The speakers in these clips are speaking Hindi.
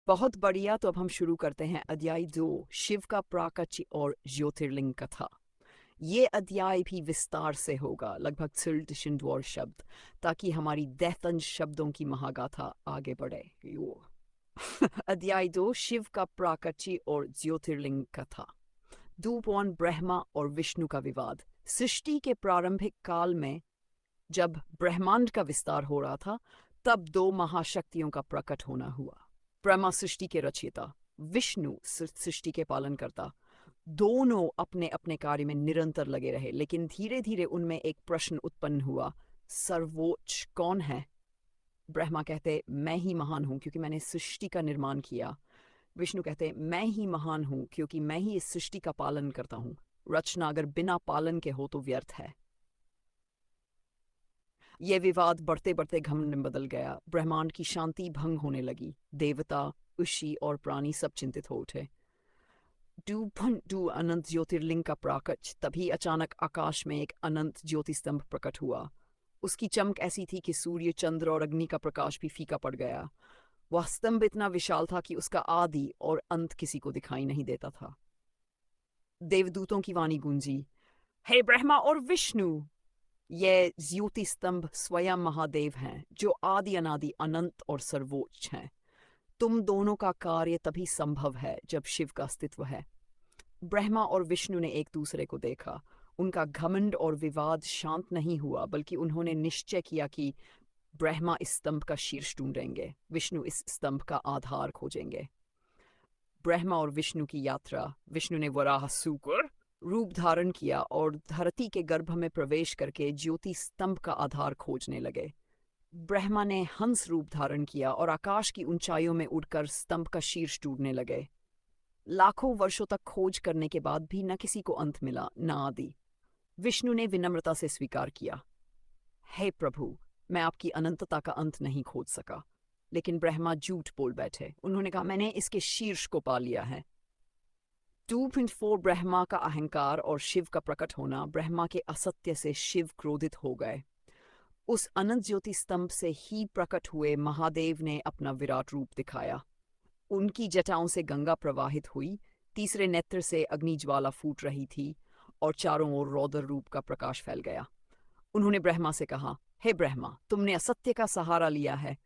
बहुत बढ़िया। तो अब हम शुरू करते हैं अध्याय 2, शिव का प्राकट्य और ज्योतिर्लिंग कथा। ये अध्याय भी विस्तार से होगा, लगभग सिल्ट शब्द, ताकि हमारी दैतंज शब्दों की महागाथा आगे बढ़े। अध्याय 2, शिव का प्राकट्य और ज्योतिर्लिंग कथा। दूपौन ब्रह्मा और विष्णु का विवाद। सृष्टि के प्रारंभिक काल में जब ब्रह्मांड का विस्तार हो रहा था, तब दो महाशक्तियों का प्रकट होना हुआ। ब्रह्मा सृष्टि के रचयिता, विष्णु सृष्टि के पालन करता। दोनों अपने अपने कार्य में निरंतर लगे रहे, लेकिन धीरे धीरे उनमें एक प्रश्न उत्पन्न हुआ, सर्वोच्च कौन है? ब्रह्मा कहते मैं ही महान हूं क्योंकि मैंने सृष्टि का निर्माण किया। विष्णु कहते मैं ही महान हूं क्योंकि मैं ही इस सृष्टि का पालन करता हूं। रचना अगर बिना पालन के हो तो व्यर्थ है। यह विवाद बढ़ते बढ़ते घमंड में बदल गया। ब्रह्मांड की शांति भंग होने लगी। देवता, ऋषि और प्राणी सब चिंतित हो उठे। अनंत ज्योतिर्लिंग का प्राकट्य। तभी अचानक आकाश में एक अनंत ज्योति स्तंभ प्रकट हुआ। उसकी चमक ऐसी थी कि सूर्य, चंद्र और अग्नि का प्रकाश भी फीका पड़ गया। वह स्तंभ इतना विशाल था कि उसका आदि और अंत किसी को दिखाई नहीं देता था। देवदूतों की वाणी गूंजी, हे ब्रह्मा और विष्णु, ये ज्योति स्तंभ स्वयं महादेव हैं, जो आदि अनादि अनंत और सर्वोच्च हैं। तुम दोनों का कार्य तभी संभव है जब शिव का अस्तित्व है। ब्रह्मा और विष्णु ने एक दूसरे को देखा। उनका घमंड और विवाद शांत नहीं हुआ, बल्कि उन्होंने निश्चय किया कि ब्रह्मा इस स्तंभ का शीर्ष ढूंढेंगे, विष्णु इस स्तंभ का आधार खोजेंगे। ब्रह्मा और विष्णु की यात्रा। विष्णु ने वराह सूकर रूप धारण किया और धरती के गर्भ में प्रवेश करके ज्योति स्तंभ का आधार खोजने लगे। ब्रह्मा ने हंस रूप धारण किया और आकाश की ऊंचाइयों में उड़कर स्तंभ का शीर्ष ढूंढने लगे। लाखों वर्षों तक खोज करने के बाद भी न किसी को अंत मिला, न आदि। विष्णु ने विनम्रता से स्वीकार किया, हे प्रभु, मैं आपकी अनंतता का अंत नहीं खोज सका। लेकिन ब्रह्मा झूठ बोल बैठे। उन्होंने कहा, मैंने इसके शीर्ष को पा लिया है। 2.4 ब्रह्मा का अहंकार और शिव का प्रकट होना। ब्रह्मा के असत्य से शिव क्रोधित हो गए। उस अनंत ज्योति स्तंभ से ही प्रकट हुए महादेव ने अपना विराट रूप दिखाया। उनकी जटाओं से गंगा प्रवाहित हुई, तीसरे नेत्र से अग्निज्वाला फूट रही थी और चारों ओर रौद्र रूप का प्रकाश फैल गया। उन्होंने ब्रह्मा से कहा, हे ब्रह्मा, तुमने असत्य का सहारा लिया है।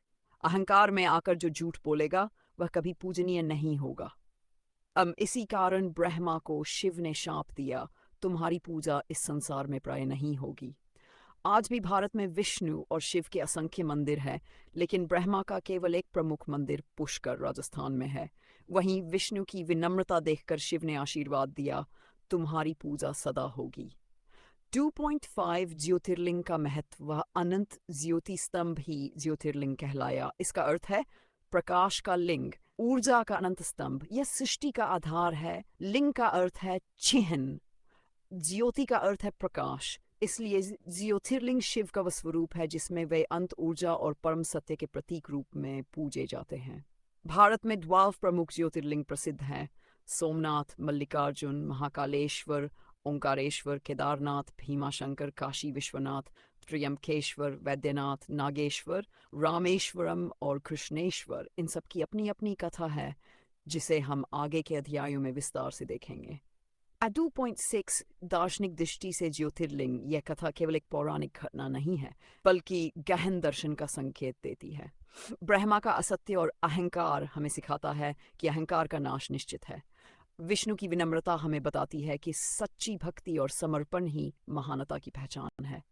अहंकार में आकर जो झूठ बोलेगा वह कभी पूजनीय नहीं होगा। इसी कारण ब्रह्मा को शिव ने शाप दिया, तुम्हारी पूजा इस संसार में प्राय नहीं होगी। आज भी भारत में विष्णु और शिव के असंख्य मंदिर हैं, लेकिन ब्रह्मा का केवल एक प्रमुख मंदिर पुष्कर राजस्थान में है। वहीं विष्णु की विनम्रता देखकर शिव ने आशीर्वाद दिया, तुम्हारी पूजा सदा होगी। 2.5 ज्योतिर्लिंग का महत्व। अनंत ज्योति स्तंभ ही ज्योतिर्लिंग कहलाया। इसका अर्थ है प्रकाश का लिंग, ऊर्जा का अनंत स्तंभ। यह सृष्टि का आधार है। लिंग का अर्थ है चिन्ह, ज्योति का अर्थ है प्रकाश। इसलिए ज्योतिर्लिंग शिव का वह स्वरूप है जिसमें वे अंत ऊर्जा और परम सत्य के प्रतीक रूप में पूजे जाते हैं। भारत में 12 प्रमुख ज्योतिर्लिंग प्रसिद्ध हैं, सोमनाथ, मल्लिकार्जुन, महाकालेश्वर, ओंकारेश्वर, केदारनाथ, भीमाशंकर, काशी विश्वनाथ, त्र्यंबकेश्वर, वैद्यनाथ, नागेश्वर, रामेश्वरम और कृष्णेश्वर। इन सब की अपनी अपनी कथा है, जिसे हम आगे के अध्यायों में विस्तार से देखेंगे। 2.6 दार्शनिक दृष्टि से ज्योतिर्लिंग, यह कथा केवल एक पौराणिक घटना नहीं है, बल्कि गहन दर्शन का संकेत देती है। ब्रह्मा का असत्य और अहंकार हमें सिखाता है कि अहंकार का नाश निश्चित है। विष्णु की विनम्रता हमें बताती है कि सच्ची भक्ति और समर्पण ही महानता की पहचान है।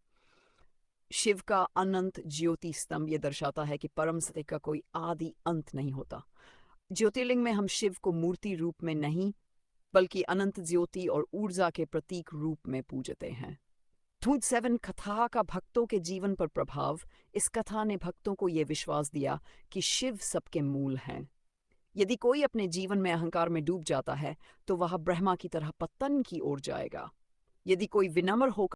शिव का अनंत ज्योति स्तंभ यह दर्शाता है कि परम सत्य का कोई आदि अंत नहीं होता। ज्योतिर्लिंग में हम शिव को मूर्ति रूप में नहीं, बल्कि अनंत ज्योति और ऊर्जा के प्रतीक रूप में पूजते हैं। 7 कथा का भक्तों के जीवन पर प्रभाव। इस कथा ने भक्तों को यह विश्वास दिया कि शिव सबके मूल हैं। यदि कोई अपने जीवन में अहंकार में डूब जाता है तो वह ब्रह्मा की तरह पतन की ओर जाएगा। यदि कोई विनम्र होकर